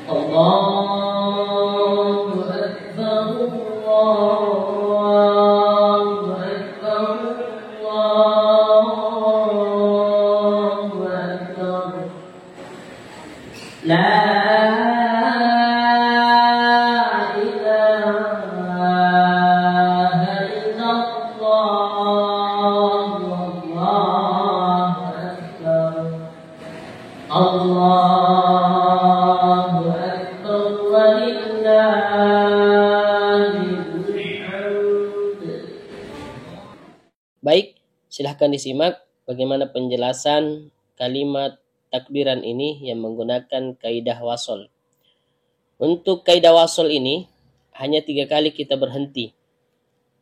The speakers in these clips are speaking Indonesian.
Allahu Akbar, Allahu Akbar, Allahu Akbar. La Allahu Akbar walillahil hamd. Baik, silahkan disimak bagaimana penjelasan kalimat takbiran ini yang menggunakan kaidah wasol. Untuk kaidah wasol ini hanya 3 kali kita berhenti,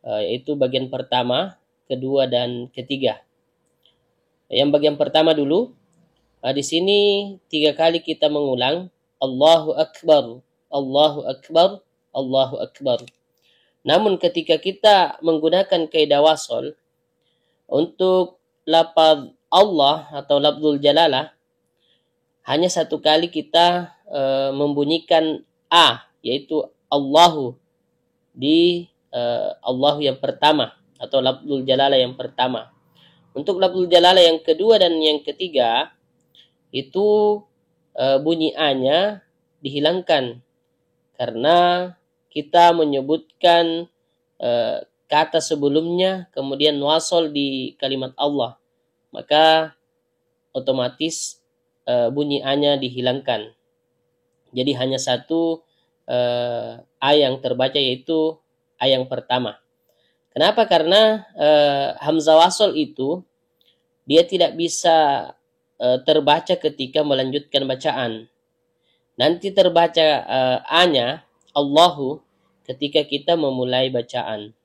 yaitu bagian pertama, kedua, dan ketiga. Yang bagian pertama dulu, di sini 3 kali kita mengulang Allahu Akbar, Allahu Akbar, Allahu Akbar. Namun ketika kita menggunakan kaidah wasol, untuk lafaz Allah atau lafzul jalalah hanya 1 kali kita membunyikan A, yaitu Allahu di Allahu yang pertama atau lafzul jalalah yang pertama. Untuk lafzul jalalah yang kedua dan yang ketiga itu bunyi A-nya dihilangkan karena kita menyebutkan kata sebelumnya kemudian wasol di kalimat Allah, maka otomatis bunyi A-nya dihilangkan. Jadi hanya 1 A yang terbaca, yaitu A yang pertama. Kenapa? Karena hamzah wasol itu dia tidak bisa terbaca ketika melanjutkan bacaan. Nanti terbaca A-nya Allahu ketika kita memulai bacaan.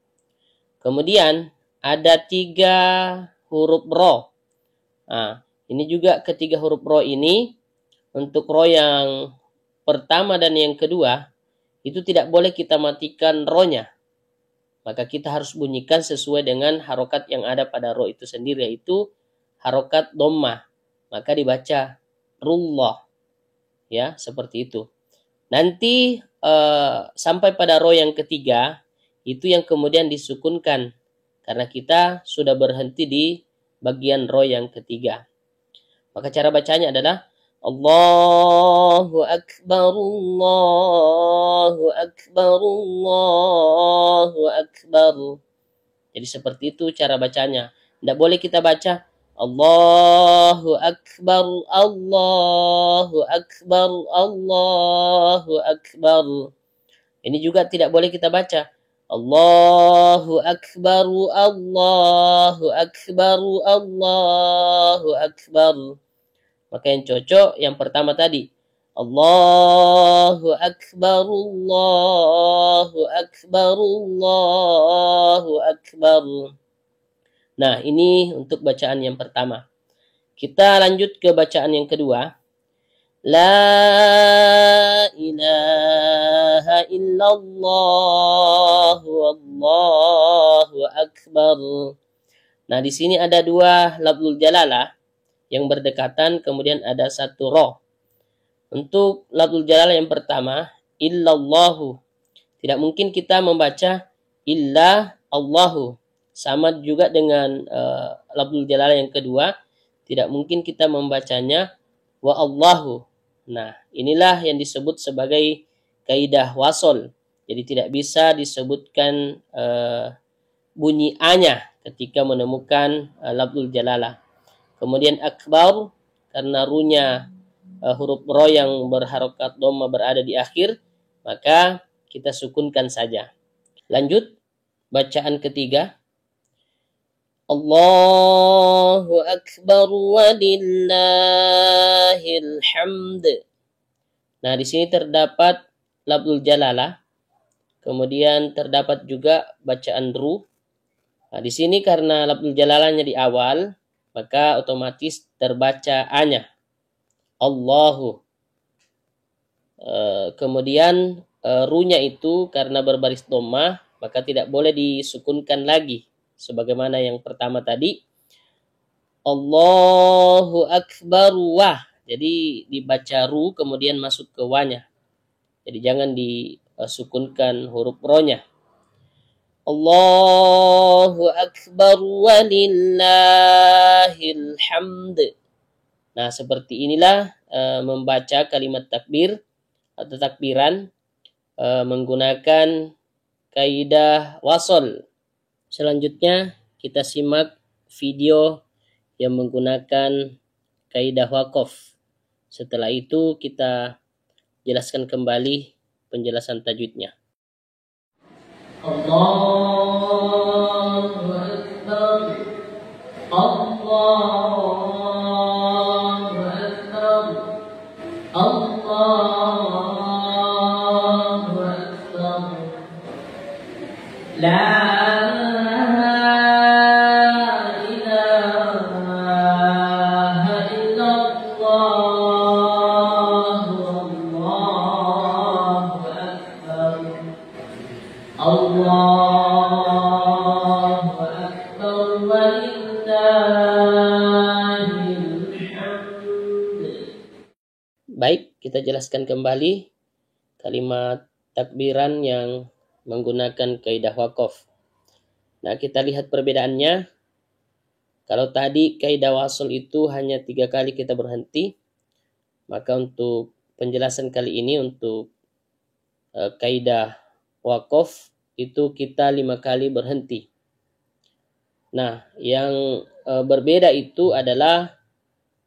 Kemudian ada 3 huruf ro. Nah, ini juga ketiga huruf ro ini, untuk ro yang pertama dan yang kedua itu tidak boleh kita matikan ro-nya. Maka kita harus bunyikan sesuai dengan harokat yang ada pada ro itu sendiri, yaitu harokat dhammah. Maka dibaca rullah, ya, seperti itu. Nanti sampai pada ro yang ketiga itu yang kemudian disukunkan karena kita sudah berhenti di bagian ro yang ketiga. Maka cara bacanya adalah Allahu Akbar, Allahu Akbar, Allahu Akbar. Jadi seperti itu cara bacanya. Tidak boleh kita baca Allahu Akbar, Allahu Akbar, Allahu Akbar. Ini juga tidak boleh kita baca Allahu Akbar, Allahu Akbar, Allahu Akbar. Maka yang cocok yang pertama tadi, Allahu Akbar, Allahu Akbar, Allahu Akbar. Nah, ini untuk bacaan yang pertama. Kita lanjut ke bacaan yang kedua. La ilaha illallah wallahu akbar. Nah, di sini ada 2 lafzul jalalah yang berdekatan, kemudian ada 1 ro. Untuk lafzul jalalah yang pertama, illallahu. Tidak mungkin kita membaca illa Allahu. Sama juga dengan lafzul jalalah yang kedua, tidak mungkin kita membacanya wa Allahu. Nah, inilah yang disebut sebagai kaidah wasol. Jadi tidak bisa disebutkan bunyi A-nya ketika menemukan lafzul jalalah. Kemudian akbar, karena runya huruf ro yang berharokat dhamma berada di akhir, maka kita sukunkan saja. Lanjut, bacaan ketiga. Allahu Akbar walillahil hamd. Nah, di sini terdapat lafzul jalalah. Kemudian terdapat juga bacaan ru. Nah, di sini karena lafzul jalalahnya di awal, maka otomatis terbaca A-nya. Allahu. Kemudian ru-nya itu karena berbaris dhammah, maka tidak boleh disukunkan lagi. Sebagaimana yang pertama tadi, Allahu Akbar wah. Jadi dibaca ru kemudian masuk ke wa-nya. Jadi jangan disukunkan huruf ro-nya. Allahu Akbar walillahil hamd. Nah, seperti inilah membaca kalimat takbir atau takbiran menggunakan kaidah wasol. Selanjutnya kita simak video yang menggunakan kaidah waqaf. Setelah itu kita jelaskan kembali penjelasan tajwidnya. Allahu Akbar. Allahu Akbar. Allahu Akbar. La ilaha illallah. Allahu Akbar. Allahu Akbar walillahil hamd. Baik, kita jelaskan kembali kalimat takbiran yang menggunakan kaidah waqaf. Nah, kita lihat perbedaannya. Kalau tadi kaidah wasl itu hanya 3 kali kita berhenti, maka untuk penjelasan kali ini untuk kaidah waqaf itu kita 5 kali berhenti. Nah, yang berbeda itu adalah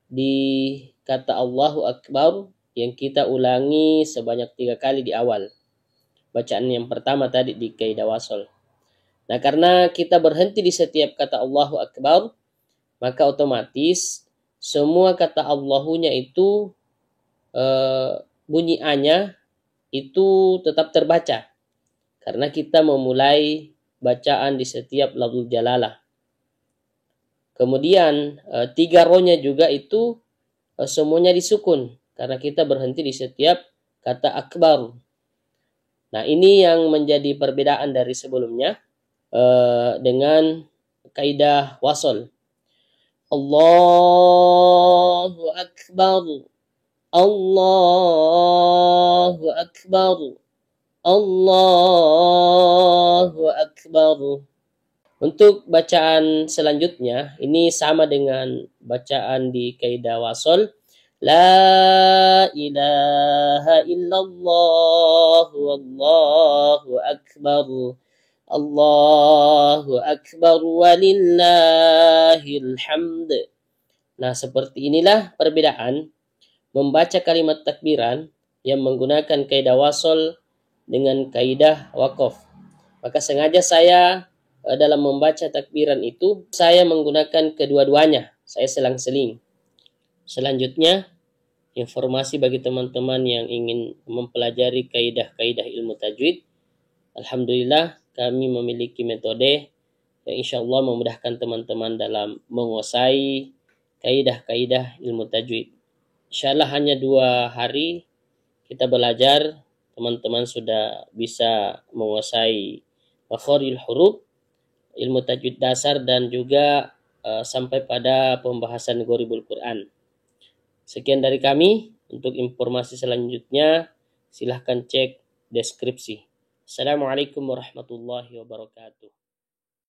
di kata Allahu Akbar yang kita ulangi sebanyak 3 kali di awal. Bacaan yang pertama tadi di kaidah wasl. Nah, karena kita berhenti di setiap kata Allahu Akbar, maka otomatis semua kata Allahunya itu bunyi A-nya itu tetap terbaca. Karena kita memulai bacaan di setiap lafzul jalalah. Kemudian 3 ro-nya juga itu semuanya disukun. Karena kita berhenti di setiap kata akbar. Nah, ini yang menjadi perbedaan dari sebelumnya dengan kaidah wasl. Allahu Akbar. Allahu Akbar. Allahu Akbar. Untuk bacaan selanjutnya, ini sama dengan bacaan di kaidah wasl. La ilaha illallah wallahu akbar. Allahu akbar walillahil hamd. Nah, seperti inilah perbedaan membaca kalimat takbiran yang menggunakan kaidah wasl dengan kaidah waqaf. Maka sengaja saya dalam membaca takbiran itu saya menggunakan kedua-duanya. Saya selang-seling. Selanjutnya, informasi bagi teman-teman yang ingin mempelajari kaidah-kaidah ilmu tajwid. Alhamdulillah kami memiliki metode yang insya Allah memudahkan teman-teman dalam menguasai kaidah-kaidah ilmu tajwid. Insya Allah hanya 2 hari kita belajar, teman-teman sudah bisa menguasai makharijul huruf, ilmu tajwid dasar, dan juga sampai pada pembahasan gharibul Quran. Sekian dari kami. Untuk informasi selanjutnya silahkan cek deskripsi. Assalamualaikum warahmatullahi wabarakatuh.